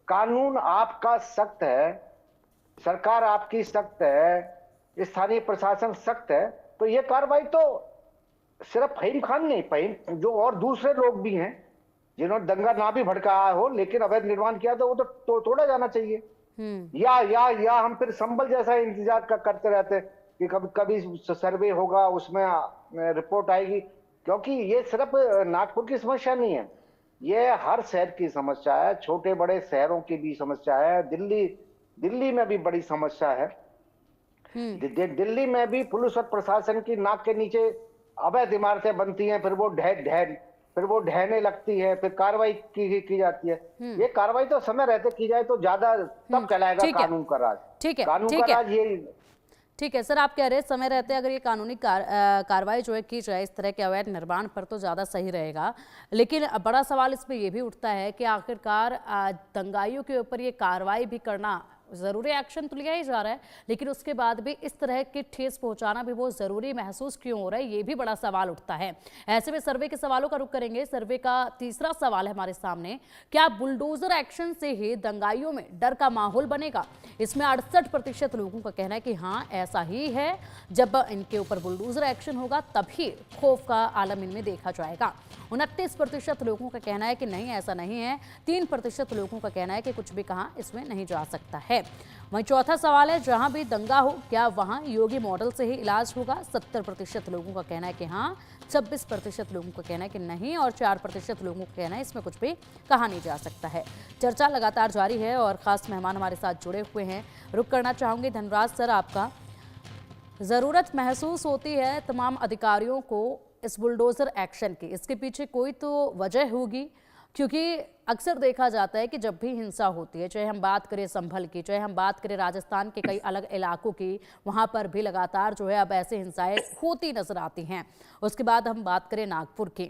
कानून आपका सख्त है, सरकार आपकी सख्त है, स्थानीय प्रशासन सख्त है, तो ये कार्रवाई तो सिर्फ फहीम खान नहीं, फहीम जो और दूसरे लोग भी हैं जिन्होंने दंगा ना भी भड़काया हो लेकिन अवैध निर्माण किया, तो वो तो तोड़ा जाना चाहिए। या हम फिर संभल जैसा इंतजार करते रहते हैं कि कभी कभी सर्वे होगा, उसमें रिपोर्ट आएगी। क्योंकि ये सिर्फ नागपुर की समस्या नहीं है, ये हर शहर की समस्या है, छोटे बड़े शहरों की भी समस्या है। दिल्ली दिल्ली में भी बड़ी समस्या है। दिल्ली में भी पुलिस और प्रशासन की नाक के नीचे अवैध इमारतें बनती हैं, फिर वो ढहने लगती है, फिर कार्रवाई की जाती है। ये कार्रवाई तो समय रहते की जाए तो ज्यादा, तब कहलाएगा कानून का राज। ठीक है, कानून ठीक का है, राज ये। ठीक है सर, आप कह रहे हैं समय रहते अगर ये कानूनी कार्रवाई जो है की जाए इस तरह के अवैध निर्माण पर तो ज़्यादा सही रहेगा। लेकिन बड़ा सवाल इसमें ये भी उठता है कि आखिरकार दंगाइयों के ऊपर ये कार्रवाई भी करना ज़रूरी, एक्शन तो लिया ही जा रहा है, लेकिन उसके बाद भी इस तरह की ठेस पहुंचाना भी वो ज़रूरी महसूस क्यों हो रहा है, ये भी बड़ा सवाल उठता है। ऐसे में सर्वे के सवालों का रुख करेंगे। सर्वे का तीसरा सवाल है हमारे सामने, क्या बुलडोजर एक्शन से ही दंगाइयों में डर का माहौल बनेगा? इसमें 68% लोगों का कहना है कि हाँ ऐसा ही है, जब इनके ऊपर बुलडोजर एक्शन होगा तभी खौफ का आलम इनमें देखा जाएगा। 29% लोगों का कहना है कि नहीं ऐसा नहीं है। 3% लोगों का कहना है कि कुछ भी कहा इसमें नहीं जा सकता है। वहीं चौथा सवाल है, जहां भी दंगा हो क्या वहां योगी मॉडल से ही इलाज होगा? 70% लोगों का कहना है कि हाँ, 26% लोगों का कहना है कि नहीं, और 4% लोगों का कहना है इसमें कुछ भी कहा नहीं जा सकता है। चर्चा लगातार जारी है और खास मेहमान हमारे साथ जुड़े हुए हैं। रुक करना चाहूंगी धनराज सर आपका। जरूरत महसूस होती है तमाम अधिकारियों को इस बुलडोजर एक्शन की, इसके पीछे कोई तो वजह होगी, क्योंकि अक्सर देखा जाता है कि जब भी हिंसा होती है, चाहे हम बात करें संभल की, चाहे हम बात करें राजस्थान के कई अलग इलाकों की, वहां पर भी लगातार जो है अब ऐसे हिंसाएं होती नजर आती हैं। उसके बाद हम बात करें नागपुर की,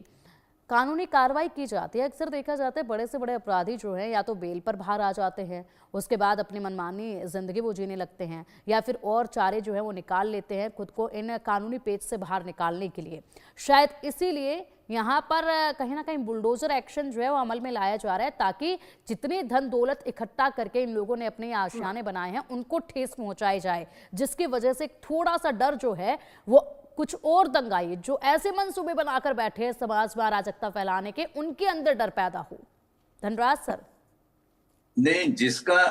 कानूनी कार्रवाई की जाती है। अक्सर देखा जाता है बड़े से बड़े अपराधी जो हैं या तो बेल पर बाहर आ जाते हैं, उसके बाद अपनी मनमानी जिंदगी वो जीने लगते हैं, या फिर और चारे जो है वो निकाल लेते हैं खुद को इन कानूनी पेच से बाहर निकालने के लिए। शायद इसीलिए यहाँ पर कहीं ना कहीं बुलडोजर एक्शन जो है वो अमल में लाया जा रहा है, ताकि जितनी धन दौलत इकट्ठा करके इन लोगों ने अपने आशियाने बनाए हैं उनको ठेस पहुंचाई जाए, जिसकी वजह से थोड़ा सा डर जो है वो कुछ और दंगाई जो ऐसे मंसूबे बनाकर बैठे हैं समाज में अराजकता फैलाने के, उनके अंदर डर पैदा हो। धनराज सर। नहीं, जिसका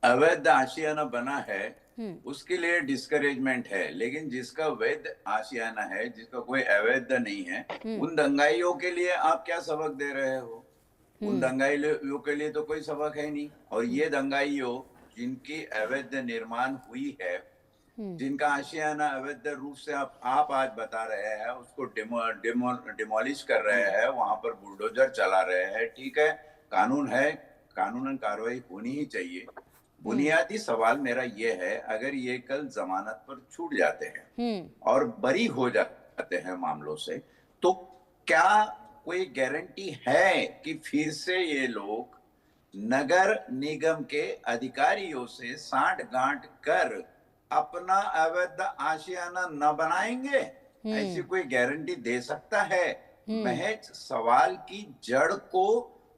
अवैध आशियाना बना है उसके लिए डिस्करेजमेंट है, लेकिन जिसका वैध आशियाना है, जिसका कोई अवैध नहीं है, उन दंगाइयों के लिए आप क्या सबक दे रहे हो? उन दंगाइयों के लिए तो कोई सबक है नहीं। और ये दंगाइयों जिनकी अवैध निर्माण हुई है, जिनका आशियाना अवैध रूप से आप आज बता रहे हैं, उसको डिमोलिश कर रहे हैं, वहां पर बुलडोजर चला रहे हैं, ठीक है, कानून है, कानूनन कार्रवाई होनी ही चाहिए। बुनियादी सवाल मेरा ये है, अगर ये कल जमानत पर छूट जाते हैं और बरी हो जाते हैं मामलों से, तो क्या कोई गारंटी है कि फिर से ये लोग नगर निगम के अधिकारियों से सांठ गांठ कर अपना अवैध आशियाना न बनाएंगे? ऐसी कोई गारंटी दे सकता है? महज सवाल की जड़ को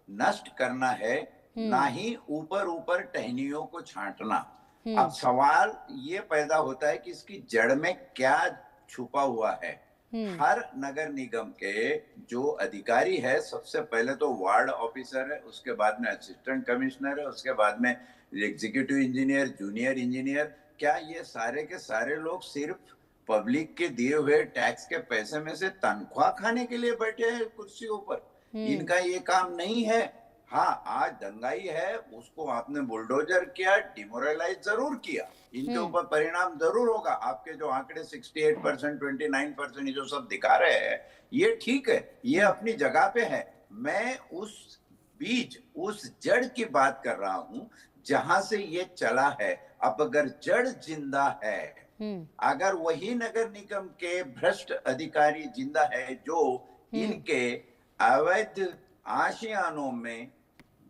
नष्ट करना है, ना ही ऊपर ऊपर टहनियों को छांटना। अब सवाल ये पैदा होता है कि इसकी जड़ में क्या छुपा हुआ है। हर नगर निगम के जो अधिकारी है, सबसे पहले तो वार्ड ऑफिसर है, उसके बाद में असिस्टेंट कमिश्नर है, उसके बाद में एग्जीक्यूटिव इंजीनियर, जूनियर इंजीनियर, क्या ये सारे के सारे लोग सिर्फ पब्लिक के दिए हुए टैक्स के पैसे में से तनख्वाह खाने के लिए बैठे हैं कुर्सियों पर? इनका ये काम नहीं है। हाँ, आज दंगाई है, उसको आपने बुलडोजर किया, डिमोरलाइज जरूर किया, इनके ऊपर परिणाम जरूर होगा। आपके जो आंकड़े 68%, 29% ये जो सब दिखा रहे हैं, ये ठीक है, ये अपनी जगह पे है। मैं उस बीज, उस जड़ की बात कर रहा हूं जहां से ये चला है। अब अगर जड़ जिंदा है, अगर वही नगर निगम के भ्रष्ट अधिकारी जिंदा है जो इनके अवैध आशियानों में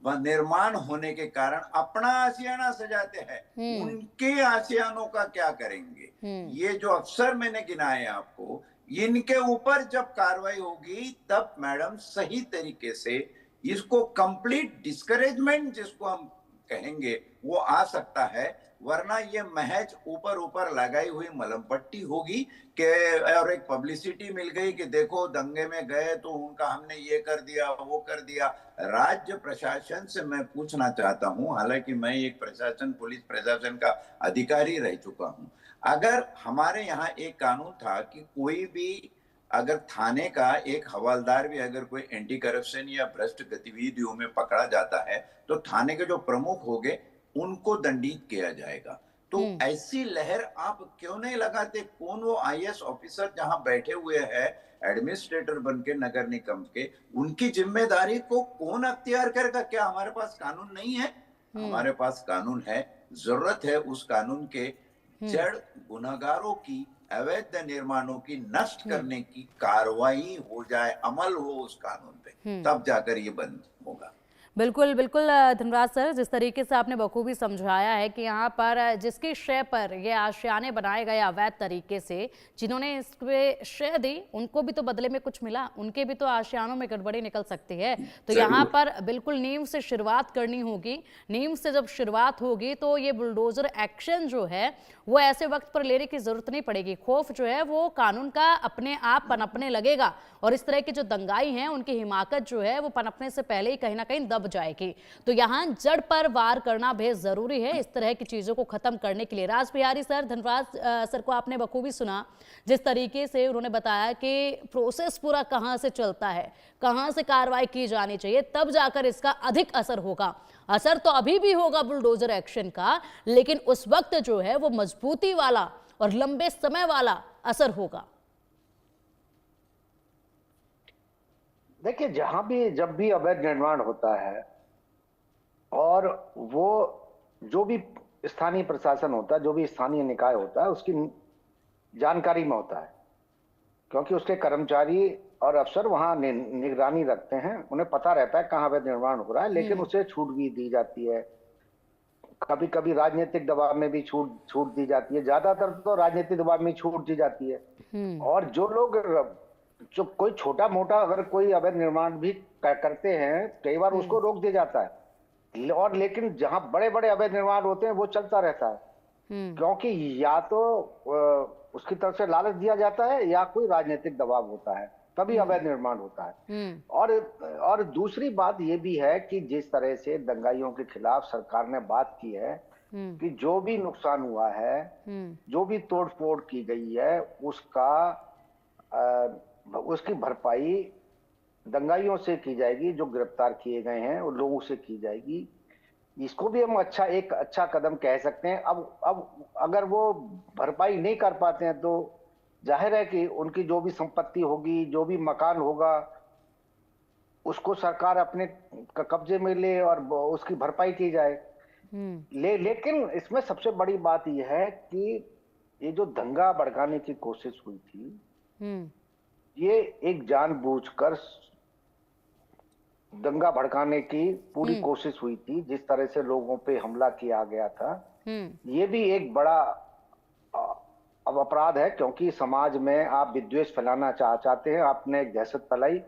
निर्माण होने के कारण अपना आशियाना सजाते हैं, उनके आशियानों का क्या करेंगे? ये जो अफसर मैंने गिनाए आपको, इनके ऊपर जब कार्रवाई होगी तब मैडम सही तरीके से इसको कंप्लीट डिस्करेजमेंट जिसको हम कहेंगे वो आ सकता है, वरना ये महज ऊपर ऊपर लगाई हुई मलम पट्टी होगी कि और एक पब्लिसिटी मिल गई कि देखो दंगे में गए तो उनका हमने ये कर दिया वो कर दिया। राज्य प्रशासन से मैं पूछना चाहता हूं, हालांकि मैं एक प्रशासन पुलिस प्रशासन का अधिकारी रह चुका हूं, अगर हमारे यहाँ एक कानून था कि कोई भी अगर थाने का एक हवलदार भी अगर कोई एंटी करप्शन या भ्रष्ट गतिविधियों में पकड़ा जाता है तो थाने के जो प्रमुख होंगे उनको दंडित किया जाएगा। तो ऐसी लहर आप क्यों नहीं लगाते? कौन वो आईएएस ऑफिसर जहां बैठे हुए हैं एडमिनिस्ट्रेटर बन के नगर निगम के, उनकी जिम्मेदारी को कौन अख्तियार करेगा? क्या हमारे पास कानून नहीं है? हमारे पास कानून है, जरूरत है उस कानून के जड़ गुनाहगारों की अवैध निर्माणों की नष्ट करने की कार्रवाई हो जाए, अमल हो उस कानून पे, तब जाकर ये बंद होगा। बिल्कुल बिल्कुल धनराज सर, जिस तरीके से आपने बखूबी समझाया है कि यहाँ पर जिसकी शय पर ये आशियाने बनाए गए अवैध तरीके से, जिन्होंने इस पे शय दी उनको भी तो बदले में कुछ मिला, उनके भी तो आशियानों में गड़बड़ी निकल सकती है। तो यहाँ पर बिल्कुल नींव से शुरुआत करनी होगी। नींव से जब शुरुआत होगी तो ये बुलडोजर एक्शन जो है वो ऐसे वक्त पर लेने की जरूरत नहीं पड़ेगी। खौफ जो है वो कानून का अपने आप पनपने लगेगा और इस तरह के जो दंगाई हैं उनकी हिमाकत जो है वो पनपने से पहले ही कहीं ना कहीं दब जाएगी। तो यहाँ जड़ पर वार करना बेहद जरूरी है इस तरह की चीजों को खत्म करने के लिए। राज बिहारी सर, धनराज सर को आपने बखूबी सुना, जिस तरीके से उन्होंने बताया कि प्रोसेस पूरा कहाँ से चलता है, कहाँ से कार्रवाई की जानी चाहिए, तब जाकर इसका अधिक असर होगा। असर तो अभी भी होगा बुलडोजर एक्शन का, लेकिन उस वक्त जो है वो मजबूती वाला और लंबे समय वाला असर होगा। देखिए, जब भी अवैध निर्माण होता है और वो जो भी स्थानीय प्रशासन होता है, जो भी स्थानीय निकाय होता है, उसकी जानकारी में होता है, क्योंकि उसके कर्मचारी और अफसर वहां निगरानी रखते हैं, उन्हें पता रहता है कहाँ अवैध निर्माण हो रहा है, लेकिन उसे छूट भी दी जाती है। कभी कभी राजनीतिक दबाव में भी छूट दी जाती है, ज्यादातर तो राजनीतिक दबाव में छूट दी जाती है। और जो कोई छोटा मोटा अगर कोई अवैध निर्माण भी करते हैं, कई बार उसको रोक दिया जाता है, और लेकिन जहां बड़े बड़े अवैध निर्माण होते हैं वो चलता रहता है, क्योंकि या तो उसकी तरफ से लालच दिया जाता है या कोई राजनीतिक दबाव होता है, तभी अवैध निर्माण होता है। और दूसरी बात ये भी है कि जिस तरह से दंगाइयों के खिलाफ सरकार ने बात की है कि जो भी नुकसान हुआ है, जो भी तोड़फोड़ की गई है, उसकी भरपाई दंगाइयों से की जाएगी, जो गिरफ्तार किए गए हैं उन लोगों से की जाएगी। इसको भी हम एक अच्छा कदम कह सकते हैं। अब अगर वो भरपाई नहीं कर पाते हैं तो जाहिर है कि उनकी जो भी संपत्ति होगी, जो भी मकान होगा, उसको सरकार अपने कब्जे में ले और उसकी भरपाई की जाए। लेकिन इसमें सबसे बड़ी बात यह है कि ये जो दंगा भड़काने की कोशिश हुई थी, ये एक जानबूझकर दंगा भड़काने की पूरी कोशिश हुई थी, जिस तरह से लोगों पे हमला किया गया था। ये भी एक बड़ा अब अपराध है, क्योंकि समाज में आप विद्वेष फैलाना चाहते हैं, आपने एक दहशत फैलाई।